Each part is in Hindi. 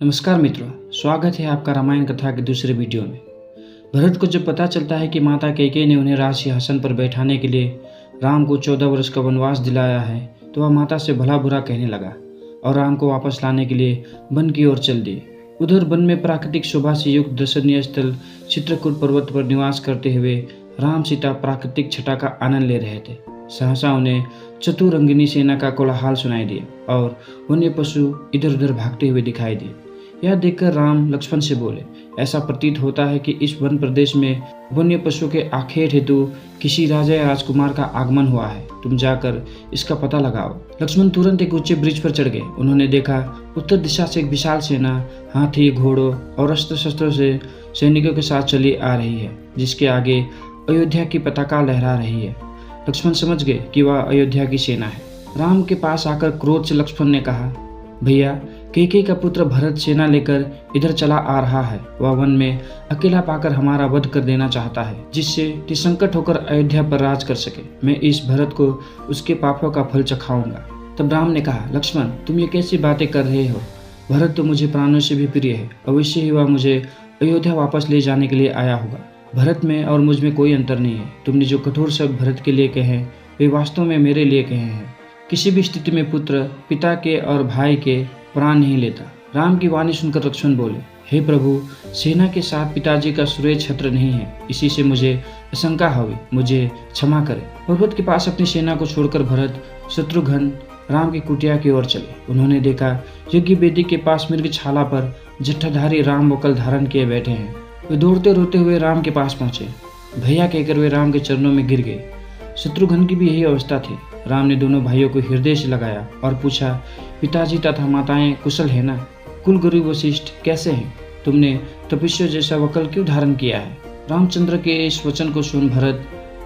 नमस्कार मित्रों, स्वागत है आपका रामायण कथा के दूसरे वीडियो में। भरत को जब पता चलता है कि माता कैकेयी ने उन्हें राज सिंहासन पर बैठाने के लिए राम को 14 वर्ष का वनवास दिलाया है, तो वह माता से भला बुरा कहने लगा और राम को वापस लाने के लिए वन की ओर चल दिए। उधर वन में प्राकृतिक शोभा से युक्त दर्शनीय स्थल चित्रकूट पर्वत पर निवास करते हुए राम सीता प्राकृतिक छटा का आनंद ले रहे थे। सहसा उन्हें चतुरंगिनी सेना का कोलाहल सुनाई दिया और वन्य पशु इधर उधर भागते हुए दिखाई दिए। यह देखकर राम लक्ष्मण से बोले, ऐसा प्रतीत होता है कि इस वन प्रदेश में वन्य पशु के आखेट हेतु किसी राजा या राजकुमार का आगमन हुआ है। तुम जाकर इसका पता लगाओ। लक्ष्मण तुरंत एक ऊंचे ब्रिज पर चढ़ गए। उन्होंने देखा उत्तर दिशा से एक विशाल सेना हाथी, घोड़ों और अस्त्र शस्त्रों से सैनिकों के साथ चली आ रही है, जिसके आगे अयोध्या की पताका लहरा रही है। लक्ष्मण समझ गए कि वह अयोध्या की सेना है। राम के पास आकर क्रोध से लक्ष्मण ने कहा, भैया, कैकेयी का पुत्र भरत सेना लेकर इधर चला आ रहा है। वह वन में अकेला पाकर हमारा वध कर देना चाहता है, जिससे कि संकट होकर अयोध्या पर राज कर सके। मैं इस भरत को उसके पापों का फल चखाऊंगा। तब राम ने कहा, लक्ष्मण, तुम ये कैसी बातें कर रहे हो? भरत तो मुझे प्राणों से भी प्रिय है। अवश्य ही वह मुझे अयोध्या वापस ले जाने के लिए आया होगा। भरत में और मुझ में कोई अंतर नहीं है। तुमने जो कठोर शब्द भरत के लिए कहे वे वास्तव में मेरे लिए कहे हैं। किसी भी स्थिति में पुत्र पिता के और भाई के प्राण नहीं लेता। राम की वाणी सुनकर लक्ष्मण बोले, हे प्रभु, सेना के साथ पिताजी का सूर्य छत्र नहीं है, इसी से मुझे आशंका हुई। मुझे क्षमा करें। पर्वत के पास अपनी सेना को छोड़कर भरत शत्रुघ्न राम की कुटिया की ओर चले। उन्होंने देखा यज्ञ वेदी के पास मृगछाला पर जटाधारी राम वकल धारण किए बैठे हैं। वे दौड़ते रोते हुए राम के पास पहुंचे। भैया कहकर वे राम के चरणों में गिर गए। शत्रुघ्न की भी यही अवस्था थी। राम ने दोनों भाइयों को हृदय से लगाया और पूछा, पिताजी तथा माताएं कुशल है ना? कुलगुरु वशिष्ठ कैसे हैं? तुमने तपस्या जैसा वकल क्यों धारण किया है? रामचंद्र के इस वचन को सुन भरत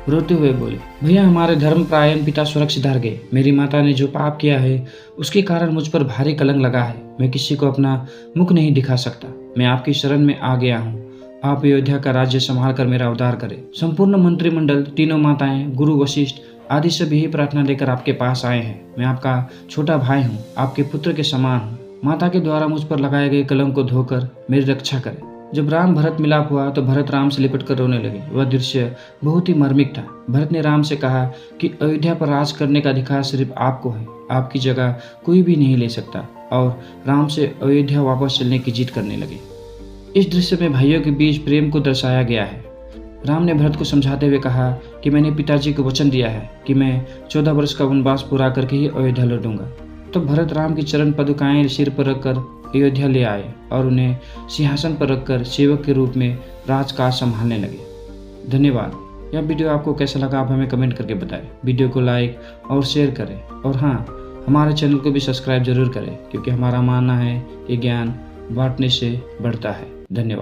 रोते हुए बोले, भैया, हमारे धर्मपरायण पिता सुरक्षित हार गए। मेरी माता ने जो पाप किया है उसके कारण मुझ पर भारी कलंक लगा है। मैं किसी को अपना मुख नहीं दिखा सकता। मैं आपकी शरण में आ गया हूँ। आप अयोध्या का राज्य संभाल कर मेरा उद्धार करें। संपूर्ण मंत्रिमंडल, तीनों माताएं, गुरु वशिष्ठ आदि सब यही प्रार्थना लेकर आपके पास आए हैं। मैं आपका छोटा भाई हूँ, आपके पुत्र के समान हूँ। माता के द्वारा मुझ पर लगाए गए कलंक को धोकर मेरी रक्षा करें। जब राम भरत मिलाप हुआ तो भरत राम से लिपट कर रोने लगे। वह दृश्य बहुत ही मार्मिक था। भरत ने राम से कहा कि अयोध्या पर राज करने का अधिकार सिर्फ आपको है। आपकी जगह कोई भी नहीं ले सकता। और राम से अयोध्या वापस चलने की जिद करने लगे। इस दृश्य में भाइयों के बीच प्रेम को दर्शाया गया है। राम ने भरत को समझाते हुए कहा कि मैंने पिताजी को वचन दिया है कि मैं 14 वर्ष का वनवास पूरा करके ही अयोध्या लौटूंगा। तो भरत राम की चरण पदुकाएं सिर पर रखकर अयोध्या ले आए और उन्हें सिंहासन पर रखकर सेवक के रूप में राजकाज संभालने लगे। धन्यवाद। यह वीडियो आपको कैसा लगा आप हमें कमेंट करके बताएं। वीडियो को लाइक और शेयर करें और हाँ, हमारे चैनल को भी सब्सक्राइब जरूर करें, क्योंकि हमारा मानना है कि ज्ञान बांटने से बढ़ता है। धन्यवाद।